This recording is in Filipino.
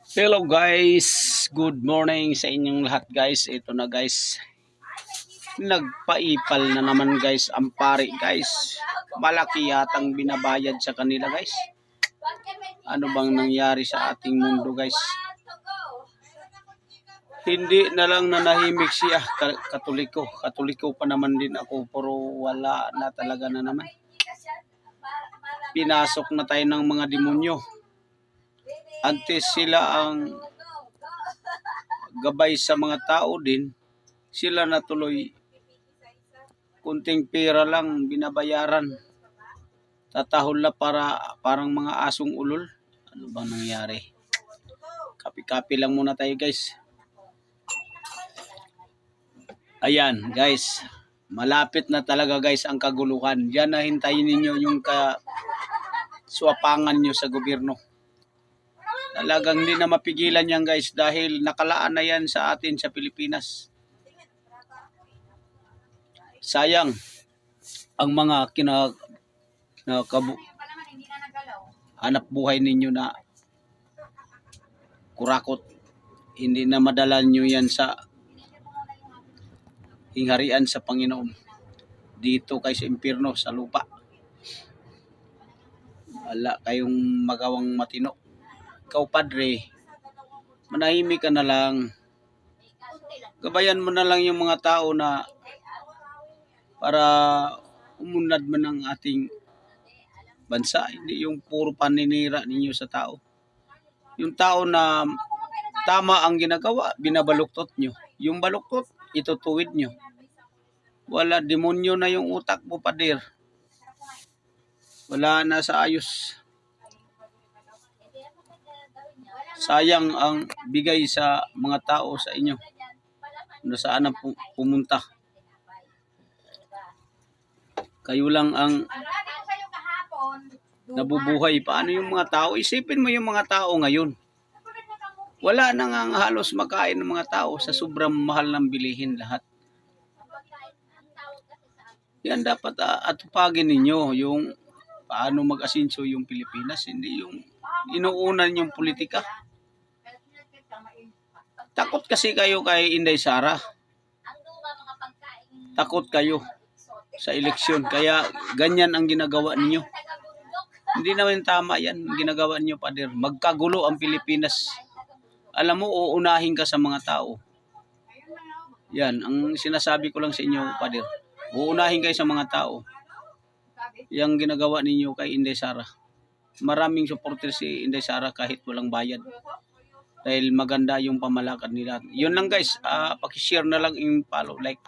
Hello guys, good morning sa inyong lahat guys. Ito na guys, nagpaipal na naman guys ang pari guys. Malaki yatang binabayad sa kanila guys. Ano bang nangyari sa ating mundo guys? Hindi na lang nanahimik siya, katoliko. Katoliko pa naman din ako, pero wala na talaga na naman. Pinasok na tayo ng mga demonyo. Antes sila ang gabay sa mga tao din, sila na tuloy kunting pera lang binabayaran. Tatahol na parang mga asong ulol. Ano bang nangyari? Kapi-kapi lang muna tayo guys. Ayan guys, malapit na talaga guys ang kaguluhan. Diyan na hintayin ninyo yung kaswapangan nyo sa gobyerno. Talagang hindi na mapigilan yan guys dahil nakalaan na yan sa atin sa Pilipinas. Sayang ang mga hanap buhay ninyo na kurakot. Hindi na madala nyo yan sa hingharian sa Panginoon. Dito kayo sa impyerno, sa lupa. Wala kayong magawang matino. Ikaw padre, manahimik ka na lang. Gabayan mo na lang yung mga tao na para umunlad man ang ating bansa. Hindi yung puro paninira ninyo sa tao. Yung tao na tama ang ginagawa, binabaluktot nyo. Yung baluktot, itutuwid nyo. Wala, demonyo na yung utak mo, pader. Wala na sa ayos. Sayang ang bigay sa mga tao sa inyo. Saan ang pumunta. Kayo lang ang nabubuhay. Paano yung mga tao? Isipin mo yung mga tao ngayon. Wala na nga halos makain ng mga tao sa sobrang mahal ng bilihin lahat. Yan dapat atupagin ninyo yung paano mag-asenso yung Pilipinas. Hindi yung inuunan yung politika. Takot kasi kayo kay Inday Sara. Takot kayo sa eleksyon. Kaya ganyan ang ginagawa ninyo. Hindi naman tama yan. Ginagawa ninyo, pader. Magkagulo ang Pilipinas. Alam mo, uunahin ka sa mga tao. Yan, ang sinasabi ko lang sa inyo, pader. Uunahin kayo sa mga tao. Yang ginagawa ninyo kay Inday Sara. Maraming supporter si Inday Sara kahit walang bayad. Dahil maganda yung pamalakad nila. Yun lang guys, pakishare na lang yung follow, like.